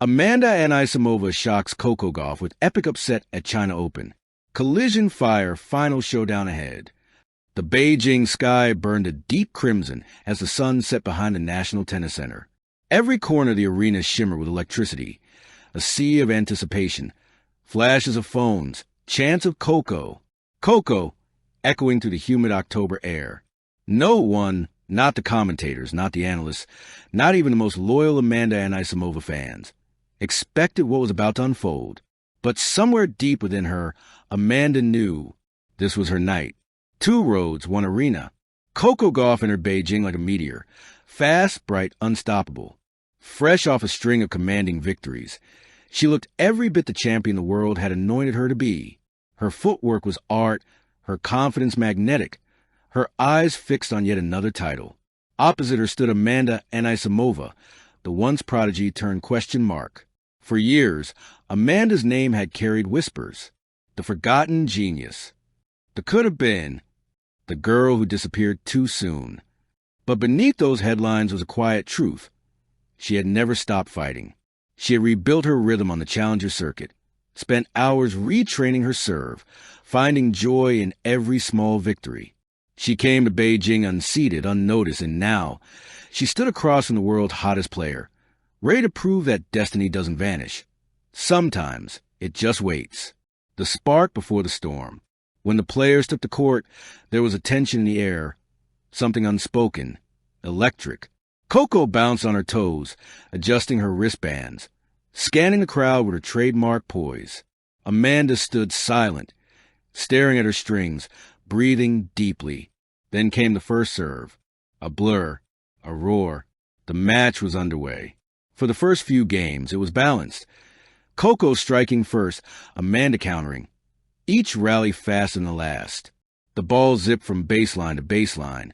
Amanda Anisimova shocks Coco Gauff with epic upset at China Open. Collision fire, final showdown ahead. The Beijing sky burned a deep crimson as the sun set behind the National Tennis Center. Every corner of the arena shimmered with electricity, a sea of anticipation, flashes of phones, chants of Coco, Coco, echoing through the humid October air. No one, not the commentators, not the analysts, not even the most loyal Amanda Anisimova fans, expected what was about to unfold. But somewhere deep within her, Amanda knew this was her night. Two roads, one arena. Coco Gauff entered Beijing like a meteor, fast, bright, unstoppable. Fresh off a string of commanding victories, she looked every bit the champion the world had anointed her to be. Her footwork was art, her confidence magnetic, her eyes fixed on yet another title. Opposite her stood Amanda Anisimova, the once prodigy turned question mark. For years, Amanda's name had carried whispers. The forgotten genius. The could have been. The girl who disappeared too soon. But beneath those headlines was a quiet truth. She had never stopped fighting. She had rebuilt her rhythm on the challenger circuit, spent hours retraining her serve, finding joy in every small victory. She came to Beijing unseated, unnoticed, and now she stood across from the world's hottest player, ready to prove that destiny doesn't vanish. Sometimes it just waits. The spark before the storm. When the players took the court, there was a tension in the air, something unspoken, electric. Coco bounced on her toes, adjusting her wristbands, scanning the crowd with her trademark poise. Amanda stood silent, staring at her strings, breathing deeply. Then came the first serve. A blur, a roar. The match was underway. For the first few games, it was balanced. Coco striking first, Amanda countering. Each rally faster than the last. The ball zipped from baseline to baseline,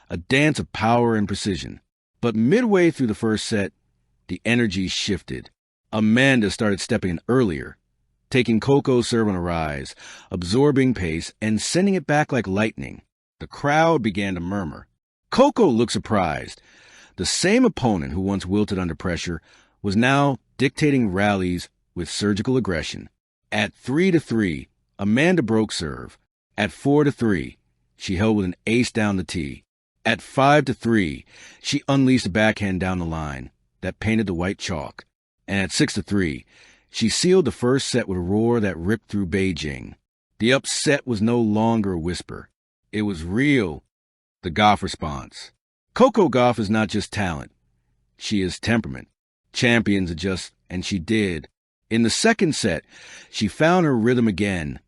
a dance of power and precision. But midway through the first set, the energy shifted. Amanda started stepping in earlier, taking Coco's serve on a rise, absorbing pace, and sending it back like lightning. The crowd began to murmur. Coco looked surprised. The same opponent who once wilted under pressure was now dictating rallies with surgical aggression. At 3-3, Amanda broke serve. At 4-3, she held with an ace down the tee. At 5-3, she unleashed a backhand down the line that painted the white chalk. And at 6-3, she sealed the first set with a roar that ripped through Beijing. The upset was no longer a whisper. It was real. The Gauff response. Coco Gauff is not just talent. She is temperament. Champions adjust, and she did. In the second set, she found her rhythm again.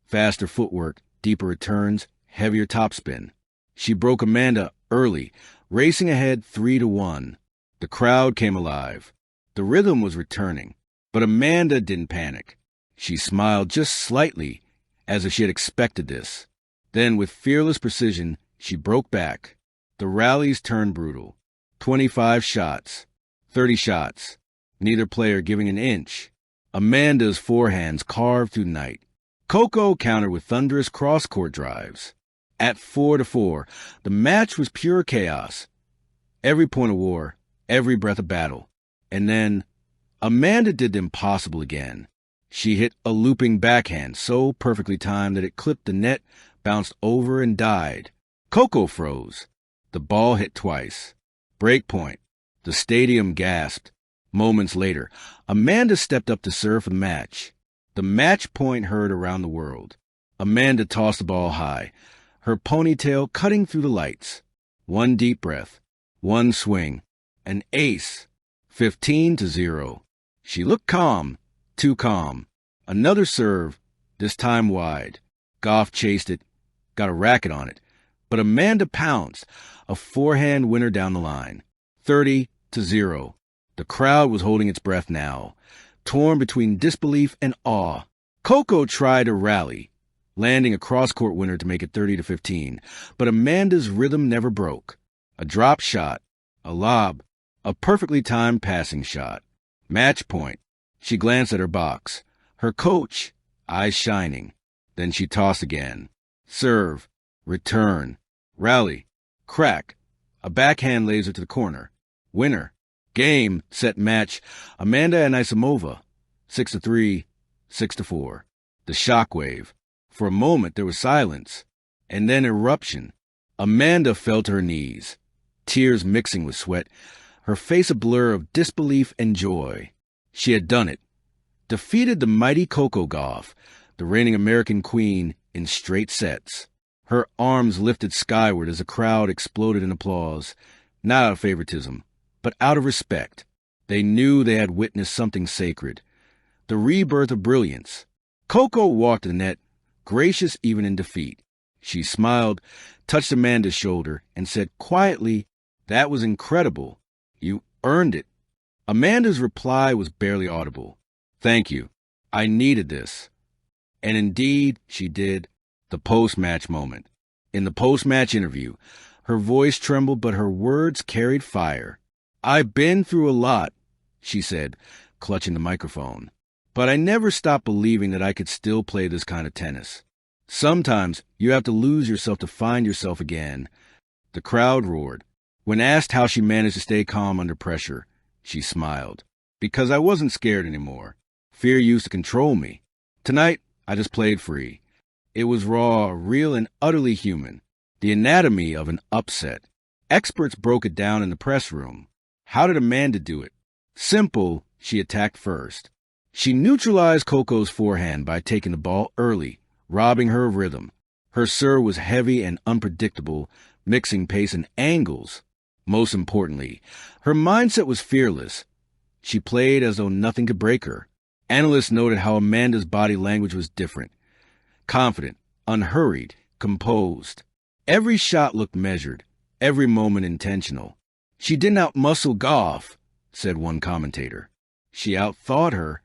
Faster footwork, deeper returns, heavier topspin. She broke Amanda early, racing ahead 3-1. The crowd came alive. The rhythm was returning, but Amanda didn't panic. She smiled just slightly, as if she had expected this. Then, with fearless precision, she broke back. The rallies turned brutal. 25 shots, 30 shots, neither player giving an inch. Amanda's forehands carved through the night. Coco countered with thunderous cross-court drives. At 4-4, the match was pure chaos. Every point of war, every breath of battle. And then, Amanda did the impossible again. She hit a looping backhand so perfectly timed that it clipped the net, bounced over, and died. Coco froze. The ball hit twice. Break point. The stadium gasped. Moments later, Amanda stepped up to serve for the match. The match point heard around the world. Amanda tossed the ball high, her ponytail cutting through the lights. One deep breath. One swing. An ace. 15-0. She looked calm. Too calm. Another serve, this time wide. Gauff chased it, got a racket on it. But Amanda pounced, a forehand winner down the line. 30-0. The crowd was holding its breath now, torn between disbelief and awe. Coco tried to rally, landing a cross-court winner to make it 30-15, but Amanda's rhythm never broke. A drop shot, a lob, a perfectly timed passing shot. Match point. She glanced at her box. Her coach, eyes shining. Then she tossed again. Serve, return, rally, crack. A backhand laser to the corner. Winner. Game, set, match. Amanda Anisimova, 6-3, 6-4. The shockwave. For a moment there was silence, and then eruption. Amanda fell to her knees, tears mixing with sweat, her face a blur of disbelief and joy. She had done it. Defeated the mighty Coco Gauff, the reigning American queen, in straight sets. Her arms lifted skyward as the crowd exploded in applause, not out of favoritism, but out of respect. They knew they had witnessed something sacred, the rebirth of brilliance. Coco walked the net, gracious even in defeat. She smiled, touched Amanda's shoulder, and said quietly, "That was incredible. You earned it." Amanda's reply was barely audible. "Thank you. I needed this." And indeed, she did. The post-match moment. In the post-match interview, her voice trembled, but her words carried fire. "I've been through a lot," she said, clutching the microphone. "But I never stopped believing that I could still play this kind of tennis. Sometimes you have to lose yourself to find yourself again." The crowd roared. When asked how she managed to stay calm under pressure, she smiled. "Because I wasn't scared anymore. Fear used to control me. Tonight, I just played free. It was raw, real, and utterly human. The anatomy of an upset. Experts broke it down in the press room. How did Amanda do it? Simple, she attacked first. She neutralized Coco's forehand by taking the ball early, robbing her of rhythm. Her serve was heavy and unpredictable, mixing pace and angles. Most importantly, her mindset was fearless. She played as though nothing could break her. Analysts noted how Amanda's body language was different. Confident, unhurried, composed. Every shot looked measured, every moment intentional. "She didn't outmuscle Gauff," said one commentator. "She outthought her."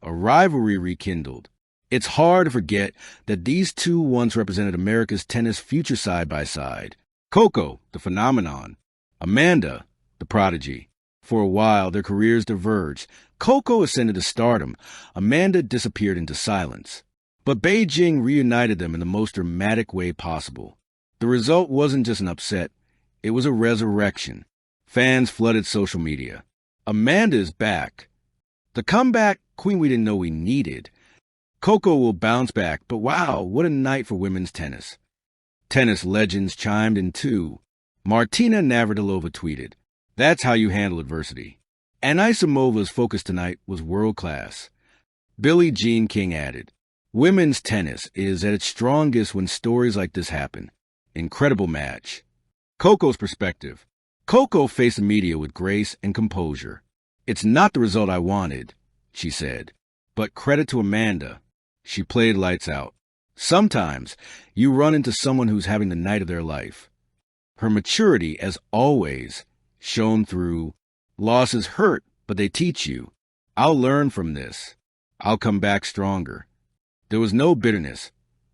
A rivalry rekindled. It's hard to forget that these two once represented America's tennis future side by side. Coco, the phenomenon. Amanda, the prodigy. For a while, their careers diverged. Coco ascended to stardom. Amanda disappeared into silence. But Beijing reunited them in the most dramatic way possible. The result wasn't just an upset. It was a resurrection. Fans flooded social media. Amanda is back. The comeback queen we didn't know we needed. Coco will bounce back, but wow, what a night for women's tennis. Tennis legends chimed in too. Martina Navratilova tweeted, "That's how you handle adversity." Anisimova's focus tonight was world-class. Billie Jean King added, "Women's tennis is at its strongest when stories like this happen." Incredible match. Coco's perspective. Coco faced the media with grace and composure. "It's not the result I wanted," she said, "but credit to Amanda. She played lights out." Sometimes you run into someone who's having the night of their life. Her maturity, as always, shone through. Losses hurt, but they teach you. I'll learn from this. I'll come back stronger. There was no bitterness,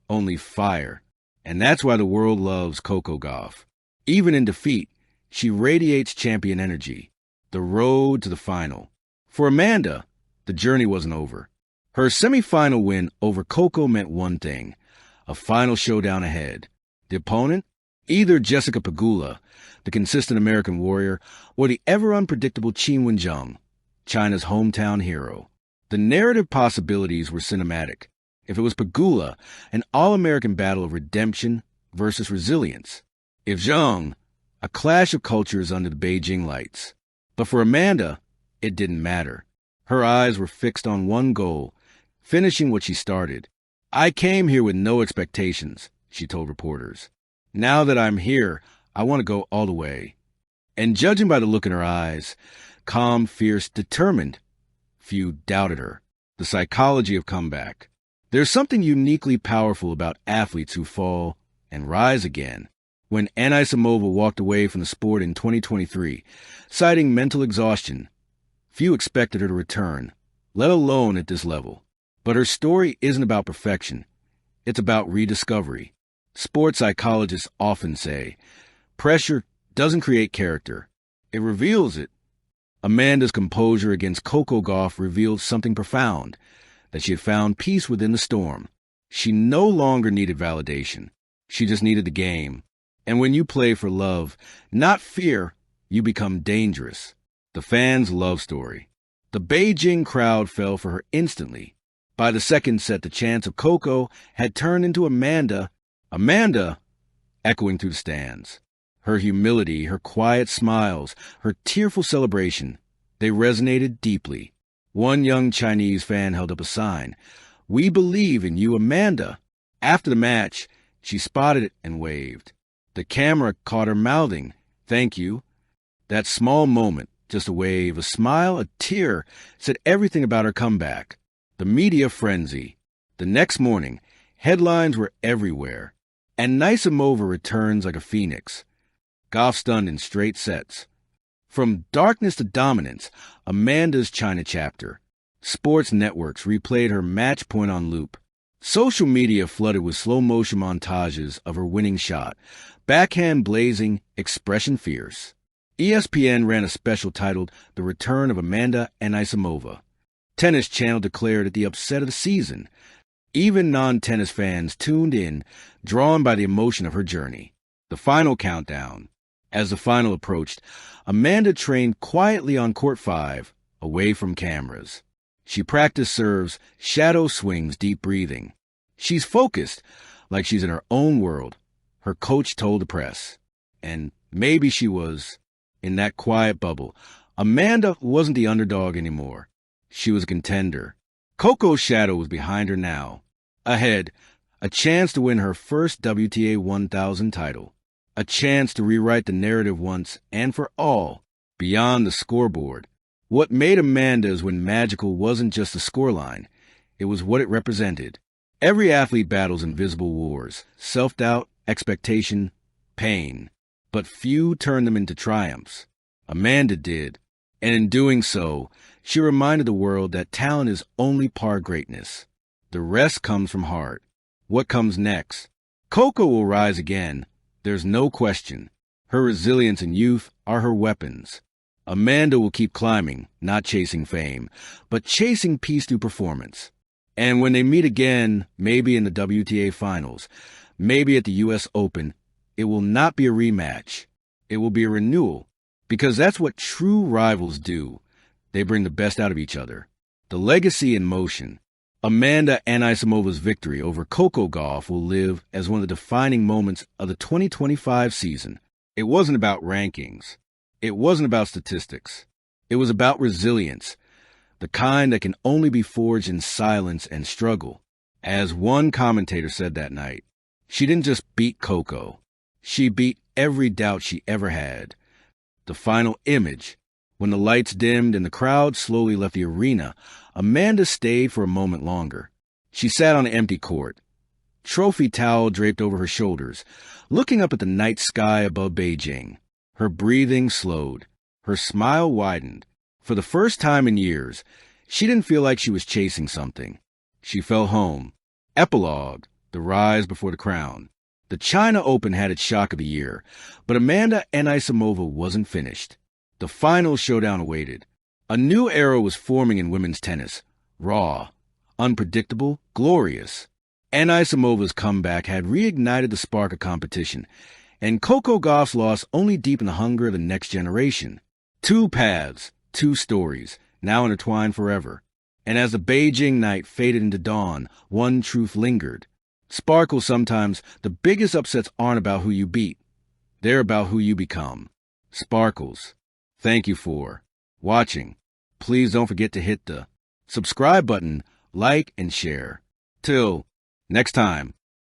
only fire. And that's why the world loves Coco Gauff. Even in defeat, she radiates champion energy. The road to the final. For Amanda, the journey wasn't over. Her semifinal win over Coco meant one thing: a final showdown ahead. The opponent? Either Jessica Pegula, the consistent American warrior, or the ever-unpredictable Qin Wenjing, China's hometown hero. The narrative possibilities were cinematic. If it was Pegula, an all-American battle of redemption versus resilience. If Zhang, a clash of cultures under the Beijing lights. But for Amanda, it didn't matter. Her eyes were fixed on one goal, finishing what she started. "I came here with no expectations," she told reporters. "Now that I'm here, I want to go all the way." And judging by the look in her eyes, calm, fierce, determined, few doubted her. The psychology of comeback. There's something uniquely powerful about athletes who fall and rise again. When Anisimova walked away from the sport in 2023, citing mental exhaustion, few expected her to return, let alone at this level. But her story isn't about perfection. It's about rediscovery. Sports psychologists often say, pressure doesn't create character. It reveals it. Amanda's composure against Coco Gauff revealed something profound, that she had found peace within the storm. She no longer needed validation. She just needed the game. And when you play for love, not fear, you become dangerous. The fans' love story. The Beijing crowd fell for her instantly. By the second set, the chants of Coco had turned into Amanda, Amanda, echoing through the stands. Her humility, her quiet smiles, her tearful celebration, they resonated deeply. One young Chinese fan held up a sign, "We believe in you, Amanda." After the match, she spotted it and waved. The camera caught her mouthing, "Thank you." That small moment, just a wave, a smile, a tear, said everything about her comeback. The media frenzy. The next morning, headlines were everywhere. Anisimova returns like a phoenix. Gauff stunned in straight sets. From darkness to dominance, Amanda's China chapter. Sports networks replayed her match point on loop. Social media flooded with slow-motion montages of her winning shot. Backhand blazing, expression fierce. ESPN ran a special titled The Return of Amanda Anisimova. Tennis Channel declared it the upset of the season. Even non-tennis fans tuned in, drawn by the emotion of her journey. The final countdown. As the final approached, Amanda trained quietly on court 5, away from cameras. She practiced serves, shadow swings, deep breathing. She's focused, like she's in her own world, her coach told the press. And maybe she was. In that quiet bubble, Amanda wasn't the underdog anymore. She was a contender. Coco's shadow was behind her now. Ahead, a chance to win her first WTA 1000 title. A chance to rewrite the narrative once and for all, beyond the scoreboard. What made Amanda's win magical wasn't just the scoreline. It was what it represented. Every athlete battles invisible wars, self-doubt, expectation, pain. But few turn them into triumphs. Amanda did. And in doing so, she reminded the world that talent is only part of greatness. The rest comes from heart. What comes next? Coco will rise again. There's no question. Her resilience and youth are her weapons. Amanda will keep climbing, not chasing fame, but chasing peace through performance. And when they meet again, maybe in the WTA finals, maybe at the US Open, it will not be a rematch. It will be a renewal, because that's what true rivals do. They bring the best out of each other. The legacy in motion. Amanda Anisimova's victory over Coco Gauff will live as one of the defining moments of the 2025 season. It wasn't about rankings. It wasn't about statistics. It was about resilience, the kind that can only be forged in silence and struggle. As one commentator said that night, she didn't just beat Coco. She beat every doubt she ever had. The final image. When the lights dimmed and the crowd slowly left the arena, Amanda stayed for a moment longer. She sat on an empty court, trophy towel draped over her shoulders, looking up at the night sky above Beijing. Her breathing slowed. Her smile widened. For the first time in years, she didn't feel like she was chasing something. She felt home. Epilogue, the rise before the crown. The China Open had its shock of the year, but Amanda Anisimova wasn't finished. The final showdown awaited. A new era was forming in women's tennis. Raw, unpredictable, glorious. Anisimova's comeback had reignited the spark of competition, and Coco Gauff's loss only deepened the hunger of the next generation. Two paths, two stories, now intertwined forever. And as the Beijing night faded into dawn, one truth lingered. Sparkle, sometimes the biggest upsets aren't about who you beat. They're about who you become. Sparkles. Thank you for watching. Please don't forget to hit the subscribe button, like, and share. Till next time.